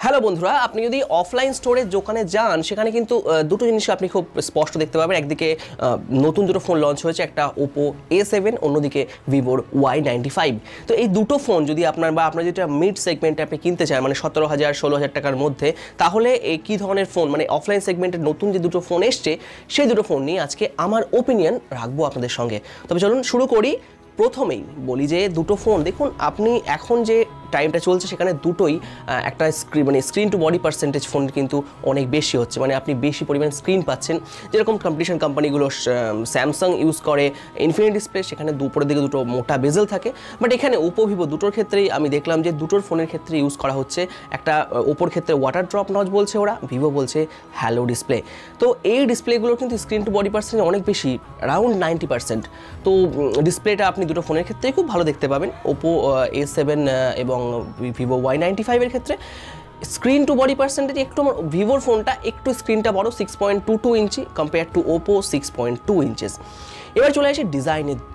Hello বন্ধুরা, আপনি যদি অফলাইন স্টোরের দোকানে যান সেখানে কিন্তু দুটো জিনিস আপনি খুব স্পষ্ট দেখতে পাবেন। একদিকে নতুন দুটো ফোন লঞ্চ হয়েছে, একটা ওপো A7, অন্যদিকে ভিভোর Y95। তো এই দুটো ফোন যদি আপনার যেটা মিড সেগমেন্টে আপনি কিনতে চান, মানে 17,000-16,000 টাকার মধ্যে, তাহলে এই কী ধরনের ফোন, মানে অফলাইন সেগমেন্টের নতুন যে দুটো ফোন এসছে সেই দুটো ফোন নিয়ে আজকে আমার ওপিনিয়ন রাখবো আপনাদের সঙ্গে। তবে চলুন শুরু করি। প্রথমেই বলি যে দুটো ফোন দেখুন, আপনি এখন যে টাইমটা চলছে সেখানে দুটোই একটা screen to body percentage phone কিন্তু অনেক বেশি হচ্ছে, মানে আপনি বেশি পরিমাণ স্ক্রিন পাচ্ছেন। যেরকম কম্পিটিশন কোম্পানিগুলো স্যামসাং ইউজ করে ইনফিনিটি ডিসপ্লে, সেখানে দুপুরের দিকে দুটো মোটা বেজেল থাকে, বাট এখানে ওপো ভিভো দুটোর ক্ষেত্রেই আমি দেখলাম যে দুটোর ফোনের ক্ষেত্রে ইউজ করা হচ্ছে একটা ওপোর ক্ষেত্রে ওয়াটার ড্রপ নচ বলছে ওরা, ভিভো বলছে হ্যালো ডিসপ্লে। তো এই ডিসপ্লেগুলোর কিন্তু স্ক্রিন টু বডি পার্সেন্টেজ অনেক বেশি, অ্যারাউন্ড 90%। তো ডিসপ্লেটা আপনি দুটো ফোনের ক্ষেত্রেই খুব ভালো দেখতে পাবেন। ওপো A7 এবং ভিভো Y95 এর ক্ষেত্রে স্ক্রিন টু বডি পার্সেন্টেজ একটু আমার ভিভোর ফোনটা একটু স্ক্রিনটা বড়, 6.22 ইঞ্চি কম্পেয়ার টু ওপো 6.2 ইঞ্চেস। এবার চলে আসে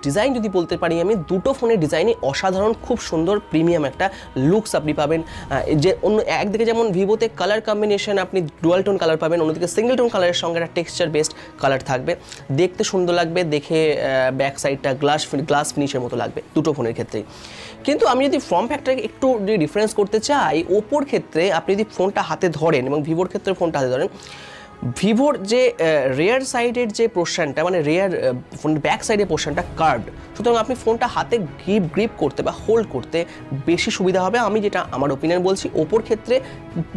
ডিজাইন যদি বলতে পারি আমি, দুটো ফোনের ডিজাইনই অসাধারণ, খুব সুন্দর প্রিমিয়াম একটা লুকস আপনি পাবেন। যে অন্য একদিকে যেমন ভিভোতে কালার কম্বিনেশন আপনি ডুয়াল টোন কালার পাবেন, অন্যদিকে সিঙ্গেল টোন কালারের সঙ্গে একটা টেক্সচার বেসড কালার থাকবে, দেখতে সুন্দর লাগবে, দেখে ব্যাক সাইডটা গ্লাস ফিনিশের মতো লাগবে দুটো ফোনের ক্ষেত্রেই। কিন্তু আমি যদি ফর্ম ফ্যাক্টরকে একটু ডিফারেন্স করতে চাই, ওপোর ক্ষেত্রে আপনি যদি ফোনটা হাতে ধরেন এবং ভিভোর ক্ষেত্রে ফোনটা হাতে ধরেন, ভিভোর যে রেয়ার সাইডের যে পোর্শনটা, মানে রেয়ার ফোনের ব্যাক সাইডের পোর্শনটা কার্ভড, সুতরাং আপনি ফোনটা হাতে গ্রিপ করতে বা হোল্ড করতে বেশি সুবিধা হবে। আমি যেটা আমার ওপিনিয়ন বলছি, ওপোর ক্ষেত্রে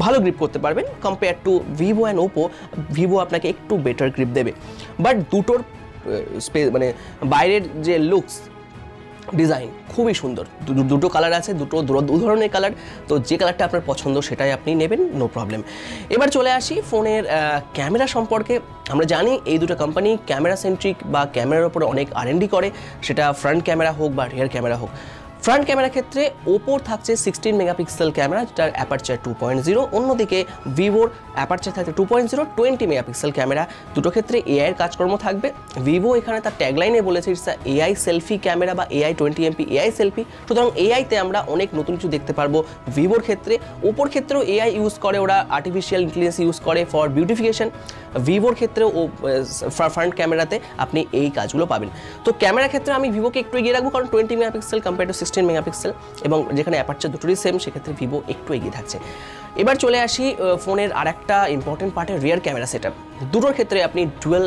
ভালো গ্রিপ করতে পারবেন compare to Vivo and Oppo. Vivo আপনাকে একটু বেটার গ্রিপ দেবে, বাট দুটোর মানে বাইরের যে লুকস ডিজাইন খুবই সুন্দর। দুটো কালার আছে, দুটো দু ধরনের কালার, তো যে কালারটা আপনার পছন্দ সেটাই আপনি নেবেন, নো প্রবলেম। এবার চলে আসি ফোনের ক্যামেরা সম্পর্কে। আমরা জানি এই দুটো কোম্পানি ক্যামেরা সেন্ট্রিক বা ক্যামেরার ওপরে অনেক R&D করে, সেটা ফ্রন্ট ক্যামেরা হোক বা রিয়ার ক্যামেরা হোক। ফ্রন্ট ক্যামেরার ক্ষেত্রে ওপোর থাকছে 16 মেগাপিক্সেল ক্যামেরা, যেটার অ্যাপারচার 2.0, অন্যদিকে ভিভোর অ্যাপারচার থাকছে 2.0, 20 মেগাপিক্সেল ক্যামেরা। দুটো ক্ষেত্রে AI এর কাজকর্ম থাকবে। ভিভো এখানে তার ট্যাগলাইনে বলেছে ইটস AI সেলফি ক্যামেরা বা AI 20MP AI সেলফি, সুতরাং AIতে আমরা অনেক নতুন কিছু দেখতে পারবো ভিভোর ক্ষেত্রে। ওপোর ক্ষেত্রেও AI ইউজ করে ওরা, আর্টিফিশিয়াল ইন্টেলিজেন্স ইউজ করে ফর বিউটিফিকেশন। ভিভোর ক্ষেত্রেও ফ্রন্ট ক্যামেরাতে আপনি এই কাজগুলো পাবেন। তো ক্যামেরার ক্ষেত্রে আমি ভিভোকে একটু এগিয়ে রাখবো, কারণ 20 মেগাপিক্সেল কম্পেয়ার টু 16 মেগাপিক্সেল, এবং যেখানে অ্যাপারচার দুটোরই সেম, সেক্ষেত্রে ভিভো একটু এগিয়ে থাকছে। এবার চলে আসি ফোনের আরেকটা ইম্পর্টেন্ট পার্টের রিয়ার ক্যামেরা সেটআপ। দুটোর ক্ষেত্রে আপনি ডুয়াল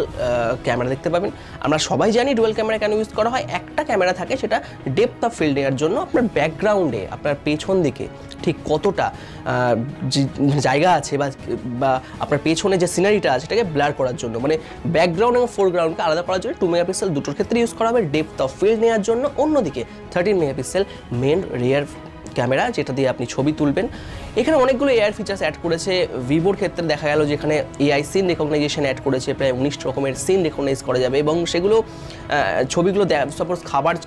ক্যামেরা দেখতে পাবেন। আমরা সবাই জানি ডুয়াল ক্যামেরা কেন ইউজ করা হয়। একটা ক্যামেরা থাকে সেটা ডেপথ অফ ফিল্ড নেওয়ার জন্য, আপনার ব্যাকগ্রাউন্ডে আপনার পেছন দিকে ঠিক কতটা জায়গা আছে বা আপনার পেছনে যে সিনারিটা আছে সেটাকে ব্লার করার জন্য, মানে ব্যাকগ্রাউন্ড এবং ফোরগ্রাউন্ডকে আলাদা করার জন্য 2 মেগাপিক্সেল দুটোর ক্ষেত্রে ইউজ করা হবে ডেপথ অফ ফিল্ড নেওয়ার জন্য। অন্যদিকে 13 মেগাপিক্সেল মেন রিয়ার ক্যামেরা, যেটা দিয়ে আপনি ছবি তুলবেন। এখানে অনেকগুলো এআই ফিচার্স অ্যাড করেছে। ভিভোর ক্ষেত্রে দেখা গেল যেখানে AI সিন রেকগনাইজেশন অ্যাড করেছে, প্রায় 19 রকমের সিন রেকগনাইজ করা যাবে, এবং সেগুলো ছবিগুলো সাপোজ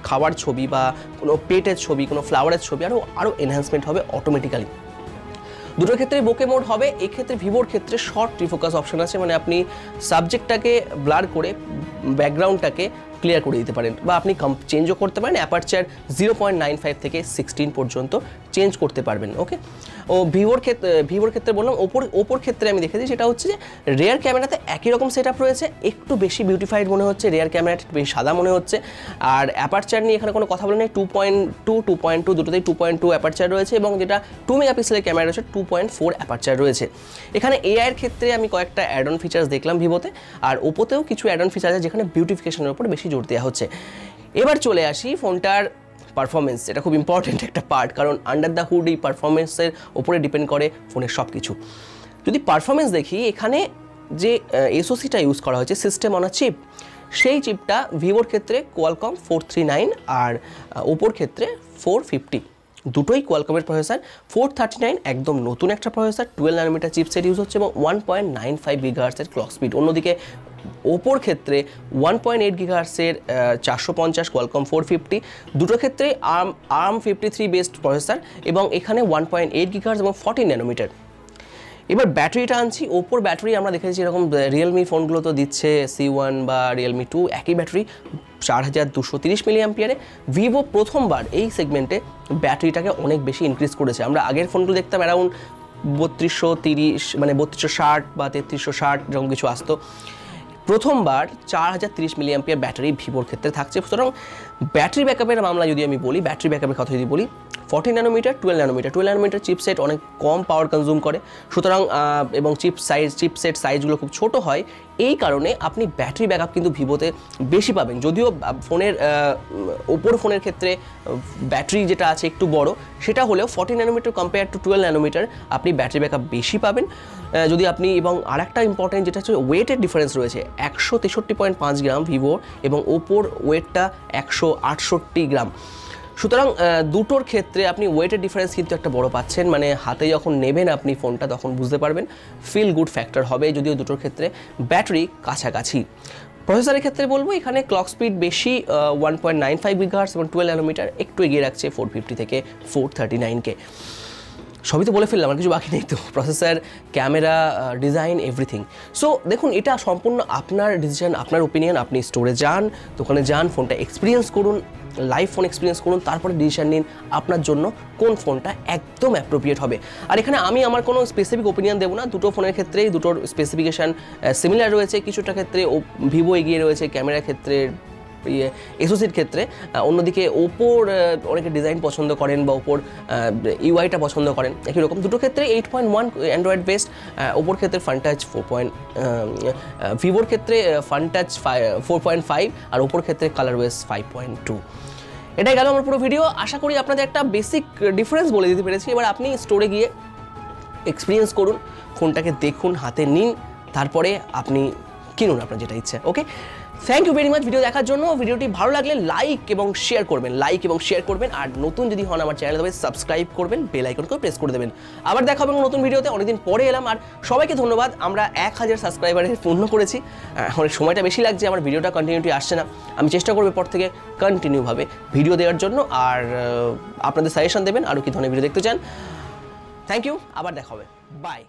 খাবার ছবি বা কোনো পেটের ছবি, কোনো ফ্লাওয়ারের ছবি আরও এনহ্যান্সমেন্ট হবে অটোমেটিক্যালি। দুটোর ক্ষেত্রে বোকে মোড হবে। এই ক্ষেত্রে ভিভোর ক্ষেত্রে শর্ট রিফোকাস অপশন আছে, মানে আপনি সাবজেক্টটাকে ব্লার করে ব্যাকগ্রাউন্ডটাকে ক্লিয়ার করে দিতে পারেন, বা আপনি চেঞ্জও করতে পারেন। অ্যাপারচার 0.95 থেকে 16 পর্যন্ত চেঞ্জ করতে পারবেন। ওকে, ও ভিভোর ক্ষেত্রে বললাম। ওপোর ক্ষেত্রে আমি দেখেছি সেটা হচ্ছে যে রেয়ার ক্যামেরাতে একই রকম সেট আপ রয়েছে, একটু বেশি বিউটিফাইড মনে হচ্ছে, রেয়ার ক্যামেরাটা বেশি সাদা মনে হচ্ছে। আর অ্যাপারচার নিয়ে এখানে কোনো কথা বলে নেই, 2.2 দুটোতেই 2.2 অ্যাপারচার রয়েছে, এবং যেটা 2 মেগাপিক্সেলের ক্যামেরা রয়েছে 2.4 অ্যাপারচার রয়েছে। এখানে AI এর ক্ষেত্রে আমি কয়েকটা অ্যাড অন ফিচার্স দেখলাম ভিভোতে, আর ওপোতেও কিছু অ্যাড অন ফিচার আছে যেখানে বিউটিফিকেশনের উপর বেশি জোর দেওয়া হচ্ছে। এবার চলে আসি ফোনটার পারফরমেন্স। এটা খুব ইম্পর্টেন্ট একটা পার্ট, কারণ আন্ডার দ্য হুড এই পারফরমেন্সের ওপরে ডিপেন্ড করে ফোনের সব কিছু। যদি পারফরমেন্স দেখি, এখানে যে SoCটা ইউজ করা হয়েছে, সিস্টেম অন আ চিপ, সেই চিপটা ভিভোর ক্ষেত্রে কোয়ালকম 439 আর ওপোর ক্ষেত্রে 450। দুটোই কোয়ালকমের প্রসেসর। 439 একদম নতুন একটা প্রসেসর, 12 ন্যানোমিটার চিপসেট ইউজ হচ্ছে এবং 1.95 গিগাহার্টজের ক্লক স্পিড। অন্যদিকে ওপোর ক্ষেত্রে 1.8 গিগাহার্টজের 450 কোয়ালকম 450। দুটো ক্ষেত্রেই ARM 53 বেসড প্রসেসর, এবং এখানে 1.8 গিগাহার্টজ এবং 14 ন্যানোমিটার। এবার ব্যাটারিটা আনছি। ওপোর ব্যাটারি আমরা দেখেছি এরকম রিয়েলমি ফোনগুলো তো দিচ্ছে C1 বা রিয়েলমি 2 একই ব্যাটারি 4230 মিলিঅ্যাম্পিয়ারে। ভিভো প্রথমবার এই সেগমেন্টে ব্যাটারিটাকে অনেক বেশি ইনক্রিজ করেছে। আমরা আগের ফোনগুলো দেখতাম অ্যারাউন্ড 3230 মানে 3260 বা 3360 এরকম কিছু আসতো। প্রথমবার 4030 মিলিঅ্যাম্পিয়ার ব্যাটারি ভিভোর ক্ষেত্রে থাকছে। সুতরাং ব্যাটারি ব্যাকআপের মামলা যদি আমি বলি, ব্যাটারি ব্যাকআপের কথা যদি বলি, 14 ন্যানোমিটার 12 ন্যানোমিটার চিপসেট অনেক কম পাওয়ার কনজিউম করে, সুতরাং এবং চিপসেট সাইজগুলো খুব ছোট হয়, এই কারণে আপনি ব্যাটারি ব্যাকআপ কিন্তু ভিভোতে বেশি পাবেন। যদিও ফোনের ওপোর ফোনের ক্ষেত্রে ব্যাটারি যেটা আছে একটু বড়, সেটা হলেও 14 ন্যানোমিটার কম্পেয়ার টু 12 ন্যানোমিটার আপনি ব্যাটারি ব্যাকআপ বেশি পাবেন যদি আপনি, এবং আরেকটা ইম্পর্টেন্ট যেটা হচ্ছে ওয়েটের ডিফারেন্স রয়েছে, 163.5 গ্রাম ভিভো এবং ওপোর ওয়েটটা 168 গ্রাম। সুতরাং দুটোর ক্ষেত্রে আপনি ওয়েটের ডিফারেন্স কিন্তু একটা বড় পাচ্ছেন, মানে হাতে যখন নেবেন আপনি ফোনটা তখন বুঝতে পারবেন, ফিল গুড ফ্যাক্টর হবে, যদিও দুটোর ক্ষেত্রে ব্যাটারি কাছাকাছি। প্রসেসরের ক্ষেত্রে বলবো এখানে ক্লক স্পিড বেশি 1.95 গিগাহার্টজ এবং 12 ন্যানোমিটার একটু এগিয়ে রাখছে 450 থেকে 439K। সবই তো বলে ফেললাম, আর কিছু বাকি নেই তো। Processor, camera, design, everything. So দেখুন, এটা সম্পূর্ণ আপনার ডিসিশন, আপনার ওপিনিয়ন। আপনি স্টোরে যান, দোকানে যান, ফোনটা এক্সপিরিয়েন্স করুন, লাইভ ফোন এক্সপিরিয়েন্স করুন, তারপরে ডিসিশন নিন আপনার জন্য কোন ফোনটা একদম অ্যাপ্রোপ্রিয়েট হবে। আর এখানে আমি আমার কোনো স্পেসিফিক ওপিনিয়ন দেবো না, দুটো ফোনের ক্ষেত্রেই দুটোর স্পেসিফিকেশান সিমিলার রয়েছে, কিছুটা ক্ষেত্রে ভিভো এগিয়ে রয়েছে ক্যামেরার ক্ষেত্রে, এসওসির ক্ষেত্রে। অন্যদিকে ওপোর অনেকে ডিজাইন পছন্দ করেন বা ওপোর ইউআইটা পছন্দ করেন, একই রকম। দুটো ক্ষেত্রে 8.1 অ্যান্ড্রয়েড বেসড, ওপোর ক্ষেত্রে ফানটাচ 4. ভিভোর ক্ষেত্রে ফানটাচ 4.5 আর ওপোর ক্ষেত্রে কালারওয়েস 5.2। এটাই গেল আমার পুরো ভিডিও। আশা করি আপনাদের একটা বেসিক ডিফারেন্স বলে দিতে পেরেছি। এবার আপনি স্টোরে গিয়ে এক্সপিরিয়েন্স করুন, ফোনটাকে দেখুন, হাতে নিন, তারপরে আপনি কিনুন আপনার যেটা ইচ্ছে। Okay, thank you very much video দেখার জন্য। ভিডিওটি ভালো লাগলে লাইক এবং শেয়ার করবেন, আর নতুন যদি হন আমার চ্যানেল তবে সাবস্ক্রাইব করবেন, বেল আইকনকে প্রেস করে দেবেন। আবার দেখা হবে নতুন ভিডিওতে। অনেকদিন পরে এলাম, আর সবাইকে ধন্যবাদ। আমরা 1000 সাবস্ক্রাইবারের পূর্ণ করেছি। অনেক সময়টা বেশি লাগছে, আমার ভিডিওটা কন্টিনিউটি আসছে না। আমি চেষ্টা করবো পর থেকে কন্টিনিউভাবে ভিডিও দেওয়ার জন্য, আর আপনাদের সাজেশন দেবেন আরও কি ধরনের ভিডিও দেখতে চান। থ্যাংক ইউ, আবার দেখা হবে, বাই।